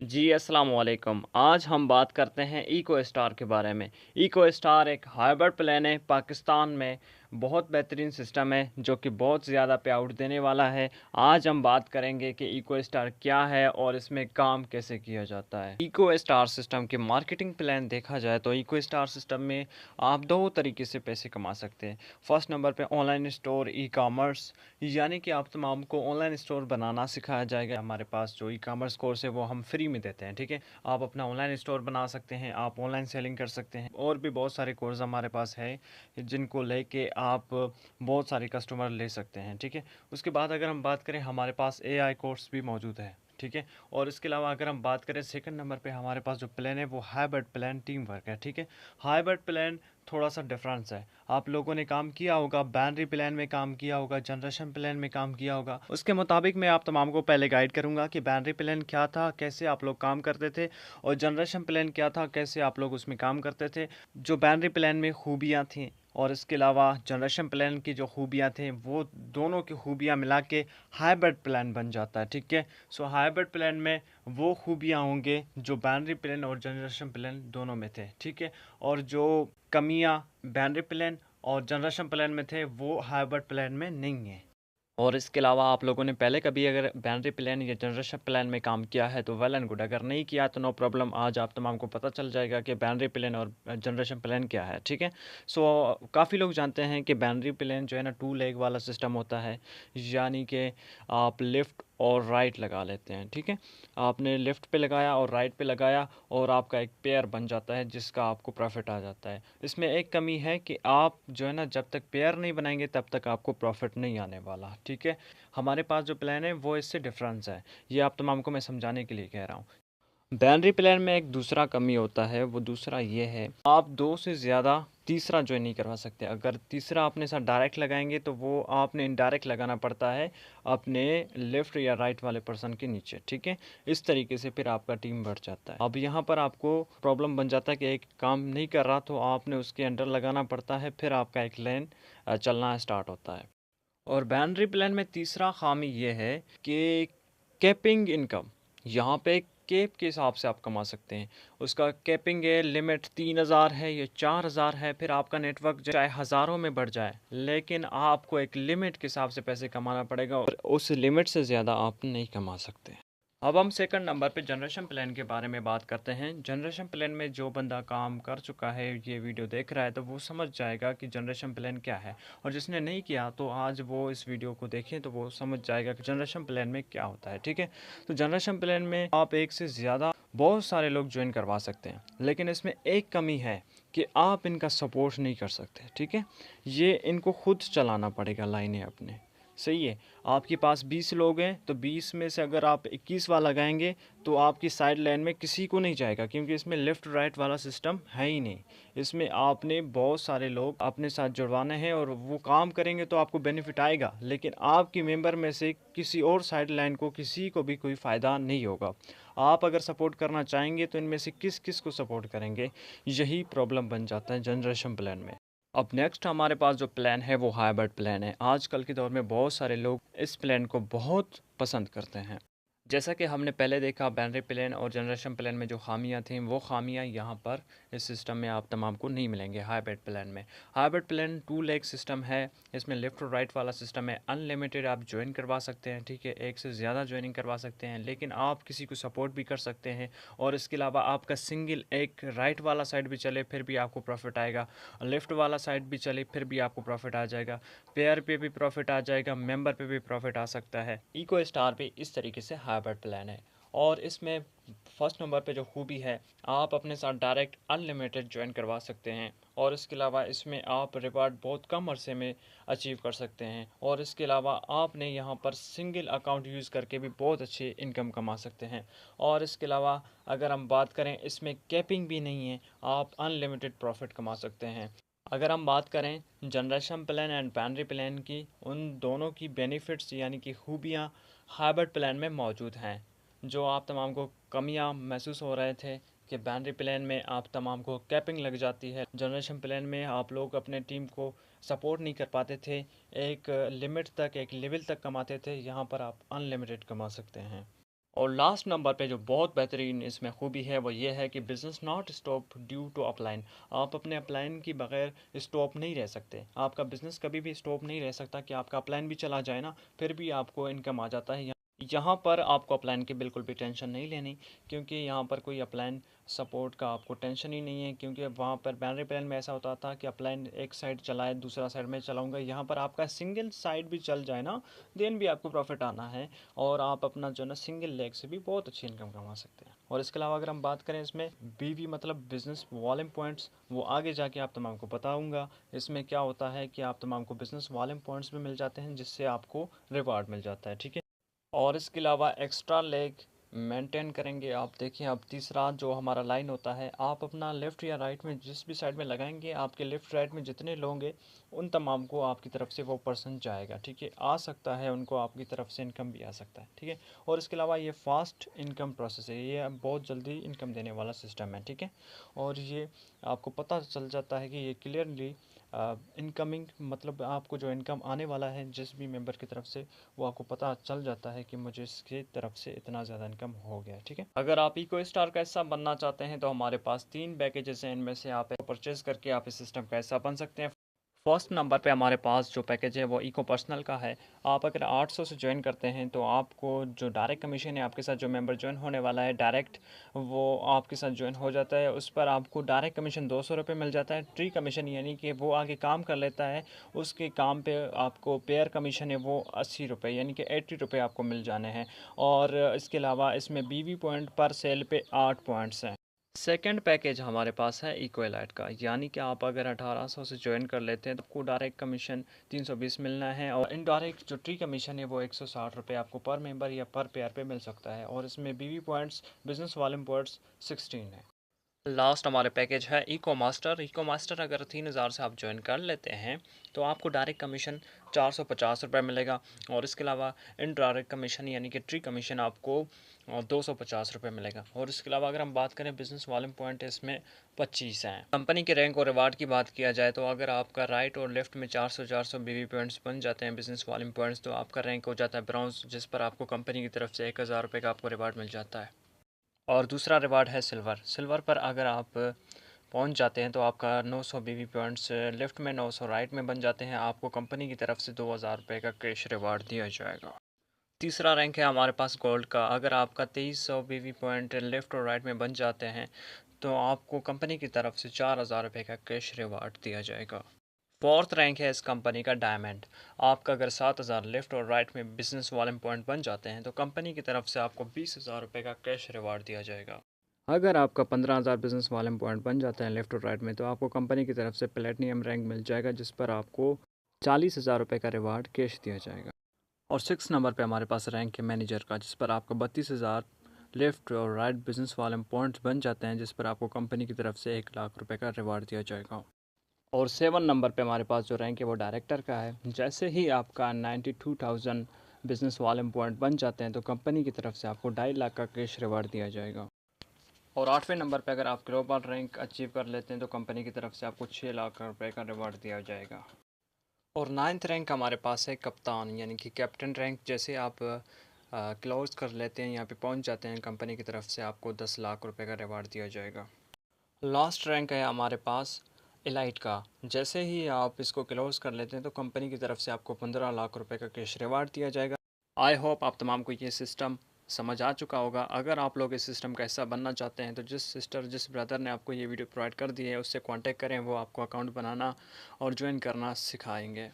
जी, अस्सलाम वालेकुम। आज हम बात करते हैं इको स्टार के बारे में। इको स्टार एक हाइब्रिड प्लान है, पाकिस्तान में बहुत बेहतरीन सिस्टम है जो कि बहुत ज़्यादा पे आउट देने वाला है। आज हम बात करेंगे कि इको स्टार क्या है और इसमें काम कैसे किया जाता है। इको स्टार सिस्टम के मार्केटिंग प्लान देखा जाए तो इको स्टार सिस्टम में आप दो तरीके से पैसे कमा सकते हैं। फर्स्ट नंबर पे ऑनलाइन स्टोर, ई-कॉमर्स, यानी कि आप तमाम को ऑनलाइन स्टोर बनाना सिखाया जाएगा। हमारे पास जो ई-कॉमर्स कोर्स है वो हम फ्री में देते हैं, ठीक है। आप अपना ऑनलाइन स्टोर बना सकते हैं, आप ऑनलाइन सेलिंग कर सकते हैं और भी बहुत सारे कोर्स हमारे पास है जिनको लेके आप बहुत सारे कस्टमर ले सकते हैं, ठीक है। उसके बाद अगर हम बात करें, हमारे पास एआई कोर्स भी मौजूद है, ठीक है। और इसके अलावा अगर हम बात करें सेकंड नंबर पे, हमारे पास जो प्लान है वो हाइब्रिड प्लान टीम वर्क है, ठीक है। हाइब्रिड प्लान थोड़ा सा डिफरेंस है। आप लोगों ने काम किया होगा, बाइनरी प्लान में काम किया होगा, जनरेशन प्लान में काम किया होगा। उसके मुताबिक मैं आप तमाम को पहले गाइड करूंगा कि बाइनरी प्लान क्या था, कैसे आप लोग काम करते थे, और जनरेशन प्लान क्या था, कैसे आप लोग उसमें काम करते थे, जो बाइनरी प्लान में खूबियाँ थीं और इसके अलावा जनरेशन प्लान की जो खूबियाँ थीं, वो दोनों की खूबियाँ मिला के हाइब्रिड प्लान बन जाता है, ठीक है। सो हाइब्रिड प्लान में वो खूबियाँ होंगे जो बाइनरी प्लान और जनरेशन प्लान दोनों में थे, ठीक है। और जो कमियां बाइनरी प्लान और जनरेशन प्लान में थे वो हाइब्रिड प्लान में नहीं है। और इसके अलावा आप लोगों ने पहले कभी अगर बाइनरी प्लान या जनरेशन प्लान में काम किया है तो वेल एंड गुड, अगर नहीं किया तो नो प्रॉब्लम। आज आप तमाम को पता चल जाएगा कि बाइनरी प्लान और जनरेशन प्लान क्या है, ठीक है। सो काफ़ी लोग जानते हैं कि बाइनरी प्लान जो है ना, टू लेग वाला सिस्टम होता है, यानी कि आप लेफ़्ट और राइट लगा लेते हैं, ठीक है। आपने लेफ़्ट पे लगाया और राइट पे लगाया और आपका एक पेयर बन जाता है जिसका आपको प्रॉफिट आ जाता है। इसमें एक कमी है कि आप जो है ना, जब तक पेयर नहीं बनाएंगे तब तक आपको प्रॉफिट नहीं आने वाला, ठीक है। हमारे पास जो प्लान है वो इससे डिफरेंस है, ये आप तमाम को मैं समझाने के लिए कह रहा हूँ। बाइनरी प्लान में एक दूसरा कमी होता है, वो दूसरा ये है, आप दो से ज़्यादा तीसरा ज्वाइन नहीं करवा सकते। अगर तीसरा अपने साथ डायरेक्ट लगाएंगे तो वो आपने इनडायरेक्ट लगाना पड़ता है अपने लेफ़्ट या राइट वाले पर्सन के नीचे, ठीक है। इस तरीके से फिर आपका टीम बढ़ जाता है। अब यहाँ पर आपको प्रॉब्लम बन जाता है कि एक काम नहीं कर रहा तो आपने उसके अंडर लगाना पड़ता है, फिर आपका एक लाइन चलना स्टार्ट होता है। और बाइनरी प्लान में तीसरा खामी ये है कि कैपिंग इनकम, यहाँ पे कैप के हिसाब से आप कमा सकते हैं। उसका कैपिंग है, लिमिट 3000 है या 4000 है। फिर आपका नेटवर्क चाहे हज़ारों में बढ़ जाए, लेकिन आपको एक लिमिट के हिसाब से पैसे कमाना पड़ेगा और उस लिमिट से ज़्यादा आप नहीं कमा सकते। अब हम सेकंड नंबर पे जनरेशन प्लान के बारे में बात करते हैं। जनरेशन प्लान में जो बंदा काम कर चुका है, ये वीडियो देख रहा है, तो वो समझ जाएगा कि जनरेशन प्लान क्या है। और जिसने नहीं किया तो आज वो इस वीडियो को देखें तो वो समझ जाएगा कि जनरेशन प्लान में क्या होता है, ठीक है। तो जनरेशन प्लान में आप एक से ज़्यादा बहुत सारे लोग ज्वाइन करवा सकते हैं, लेकिन इसमें एक कमी है कि आप इनका सपोर्ट नहीं कर सकते, ठीक है। ये इनको खुद चलाना पड़ेगा लाइनें अपने, सही है। आपके पास 20 लोग हैं तो 20 में से अगर आप 21वां लगाएंगे तो आपकी साइड लाइन में किसी को नहीं जाएगा, क्योंकि इसमें लेफ़्ट राइट वाला सिस्टम है ही नहीं। इसमें आपने बहुत सारे लोग अपने साथ जुड़वाने हैं और वो काम करेंगे तो आपको बेनिफिट आएगा, लेकिन आपकी मेंबर में से किसी और साइड लाइन को किसी को भी कोई फ़ायदा नहीं होगा। आप अगर सपोर्ट करना चाहेंगे तो इनमें से किस किस को सपोर्ट करेंगे, यही प्रॉब्लम बन जाता है जनरेशन प्लान में। अब नेक्स्ट हमारे पास जो प्लान है वो हाइब्रिड प्लान है। आजकल के दौर में बहुत सारे लोग इस प्लान को बहुत पसंद करते हैं। जैसा कि हमने पहले देखा, बाइनरी प्लान और जनरेशन प्लान में जो खामियां थीं वो खामियां यहाँ पर इस सिस्टम में आप तमाम को नहीं मिलेंगे हाइब्रिड प्लान में। Hybrid plan two leg system है, इसमें लेफ़्ट और राइट वाला सिस्टम है। अनलिमिटेड आप ज्वाइन करवा सकते हैं, ठीक है, एक से ज़्यादा ज्वाइनिंग करवा सकते हैं, लेकिन आप किसी को सपोर्ट भी कर सकते हैं। और इसके अलावा आपका सिंगल एक राइट वाला साइड भी चले फिर भी आपको प्रॉफिट आएगा, लेफ़्ट वाला साइड भी चले फिर भी आपको प्रॉफिट आ जाएगा, पेयर पे भी प्रॉफिट आ जाएगा, मेंबर पे भी प्रॉफिट आ सकता है। इको स्टार पे इस तरीके से हाइब्रिड प्लान है। और इसमें फर्स्ट नंबर पे जो खूबी है, आप अपने साथ डायरेक्ट अनलिमिटेड ज्वाइन करवा सकते हैं। और इसके अलावा इसमें आप रिवार्ड बहुत कम अरसे में अचीव कर सकते हैं। और इसके अलावा आपने यहाँ पर सिंगल अकाउंट यूज़ करके भी बहुत अच्छी इनकम कमा सकते हैं। और इसके अलावा अगर हम बात करें, इसमें कैपिंग भी नहीं है, आप अनलिमिटेड प्रॉफिट कमा सकते हैं। अगर हम बात करें generation plan and binary plan की, उन दोनों की बेनिफिट्स यानी कि खूबियाँ हाइब्रिड प्लान में मौजूद हैं। जो आप तमाम को कमियां महसूस हो रहे थे कि बाइनरी प्लान में आप तमाम को कैपिंग लग जाती है, जनरेशन प्लान में आप लोग अपने टीम को सपोर्ट नहीं कर पाते थे, एक लिमिट तक, एक लेवल तक कमाते थे, यहाँ पर आप अनलिमिटेड कमा सकते हैं। और लास्ट नंबर पे जो बहुत बेहतरीन इसमें खूबी है वो ये है कि business not stop due to upline. आप अपने अपलाइन की बगैर स्टॉप नहीं रह सकते। आपका बिज़नेस कभी भी स्टॉप नहीं रह सकता कि आपका अपलाइन भी चला जाए ना, फिर भी आपको इनकम आ जाता है। यहाँ पर आपको अपलाइन की बिल्कुल भी टेंशन नहीं लेनी, क्योंकि यहाँ पर कोई अपलाइन सपोर्ट का आपको टेंशन ही नहीं है। क्योंकि वहाँ पर बैनरी प्लान में ऐसा होता था कि अपलाइन एक साइड चलाए दूसरा साइड में चलाऊँगा, यहाँ पर आपका सिंगल साइड भी चल जाए ना, देन भी आपको प्रॉफिट आना है। और आप अपना जो ना सिंगल लेग से भी बहुत अच्छी इनकम कमा सकते हैं। और इसके अलावा अगर हम बात करें इसमें बीवी मतलब बिजनेस वॉल्यूम पॉइंट्स, वो आगे जाके आप तमाम को बताऊंगा। इसमें क्या होता है कि आप तमाम को बिजनेस वॉल्यूम पॉइंट्स भी मिल जाते हैं, जिससे आपको रिवार्ड मिल जाता है, ठीक है। और इसके अलावा एक्स्ट्रा लेग मेंटेन करेंगे आप। देखिए अब तीसरा जो हमारा लाइन होता है, आप अपना लेफ़्ट या राइट में जिस भी साइड में लगाएंगे, आपके लेफ़्ट राइट में जितने लोग होंगे उन तमाम को आपकी तरफ से वो पर्सन जाएगा, ठीक है। आ सकता है उनको आपकी तरफ से इनकम भी आ सकता है, ठीक है। और इसके अलावा ये फास्ट इनकम प्रोसेस है, ये बहुत जल्दी इनकम देने वाला सिस्टम है, ठीक है। और ये आपको पता चल जाता है कि ये क्लियरली इनकमिंग मतलब आपको जो इनकम आने वाला है जिस भी मेंबर की तरफ से, वो आपको पता चल जाता है कि मुझे इसकी तरफ से इतना ज़्यादा इनकम हो गया, ठीक है। अगर आप इको स्टार का हिस्सा बनना चाहते हैं तो हमारे पास 3 पैकेजेस हैं, इनमें से आप परचेज़ करके आप इस सिस्टम का हिस्सा बन सकते हैं। फर्स्ट नंबर पे हमारे पास जो पैकेज है वो इको पर्सनल का है। आप अगर 800 से ज्वाइन करते हैं तो आपको जो डायरेक्ट कमीशन है, आपके साथ जो मेंबर ज्वाइन होने वाला है डायरेक्ट, वो आपके साथ ज्वाइन हो जाता है। उस पर आपको डायरेक्ट कमीशन 200 रुपये मिल जाता है। ट्री कमीशन यानी कि वो आगे काम कर लेता है, उसके काम पे आपको पेयर कमीशन है वो 80 रुपये यानी कि 80 रुपये आपको मिल जाने हैं। और इसके अलावा इसमें बीवी पॉइंट पर सेल पे 8 पॉइंट्स हैं। सेकंड पैकेज हमारे पास है इक्वलाइट का, यानी कि आप अगर 1800 से ज्वाइन कर लेते हैं तो आपको डायरेक्ट कमीशन 320 मिलना है, और इनडायरेक्ट जो ट्री कमीशन है वो 160 रुपये आपको पर मेंबर या पर पेयर पे मिल सकता है। और इसमें बीवी पॉइंट्स बिजनेस वॉल्यूम पॉइंट्स 16 है। लास्ट हमारे पैकेज है इको मास्टर। इको मास्टर अगर 3000 से आप ज्वाइन कर लेते हैं तो आपको डायरेक्ट कमीशन 450 रुपये मिलेगा। और इसके अलावा इनडायरेक्ट कमीशन यानी कि ट्री कमीशन आपको 250 रुपये मिलेगा। और इसके अलावा अगर हम बात करें बिजनेस वॉल्यूम पॉइंट, इसमें 25 हैं। कंपनी के रैंक और रिवार्ड की बात किया जाए तो अगर आपका राइट और लेफ्ट में 400 बीवी पॉइंट्स बन जाते हैं बिजनेस वॉल्यूम पॉइंट्स, तो आपका रैंक हो जाता है ब्राउन्स, जिस पर आपको कंपनी की तरफ से 1000 रुपये का आपको रिवार्ड मिल जाता है। और दूसरा रिवार्ड है सिल्वर। सिल्वर पर अगर आप पहुंच जाते हैं तो आपका 900 बीवी पॉइंट्स लेफ़्ट में, 900 राइट में बन जाते हैं। आपको कंपनी की तरफ से 2000 रुपये का कैश रिवार्ड दिया जाएगा। तीसरा रैंक है हमारे पास गोल्ड का। अगर आपका 2300 बीवी पॉइंट लेफ़्ट और राइट में बन जाते हैं तो आपको कंपनी की तरफ से 4000 रुपये का कैश रिवार्ड दिया जाएगा। फोर्थ रैंक है इस कंपनी का डायमंड। आपका अगर 7000 लेफ़्ट और राइट में बिजनेस वॉल्यूम पॉइंट बन जाते हैं तो कंपनी की तरफ से आपको 20000 रुपये का कैश रिवार्ड दिया जाएगा। अगर आपका 15000 बिजनेस वॉल्यूम पॉइंट बन जाता है लेफ़्ट और राइट में, तो आपको कंपनी की तरफ से प्लेटिनियम रैंक मिल जाएगा, जिस पर आपको 40000 रुपये का रिवार्ड कैश दिया जाएगा। और 6 नंबर पे हमारे पास रैंक है मैनेजर का, जिस पर आपको 32000 लेफ़्ट और राइट बिजनेस वॉल्यूम पॉइंट्स बन जाते हैं, जिस पर आपको कंपनी की तरफ से 1 लाख रुपये का रिवार्ड दिया जाएगा। और 7 नंबर पे हमारे पास जो रैंक है वो डायरेक्टर का है। जैसे ही आपका 92,000 बिजनेस वॉल्यूम पॉइंट बन जाते हैं तो कंपनी की तरफ से आपको 2.5 लाख का कैश रिवार्ड दिया जाएगा। और 8वें नंबर पे अगर आप ग्लोबल रैंक अचीव कर लेते हैं तो कंपनी की तरफ से आपको 6 लाख रुपए का रिवार्ड दिया जाएगा। और 9th रैंक हमारे पास है कप्तान यानी कि कैप्टन रैंक। जैसे आप क्लोज कर लेते हैं, यहाँ पे पहुँच जाते हैं, कंपनी की तरफ से आपको 10 लाख रुपए का रिवार्ड दिया जाएगा। लास्ट रैंक है हमारे पास एलाइट का। जैसे ही आप इसको क्लोज कर लेते हैं तो कंपनी की तरफ से आपको 15 लाख रुपए का कैश रिवार्ड दिया जाएगा। आई होप आप तमाम को ये सिस्टम समझ आ चुका होगा। अगर आप लोग इस सिस्टम का हिस्सा बनना चाहते हैं तो जिस सिस्टर जिस ब्रदर ने आपको ये वीडियो प्रोवाइड कर दी है उससे कांटेक्ट करें, वो आपको अकाउंट बनाना और ज्वाइन करना सिखाएंगे।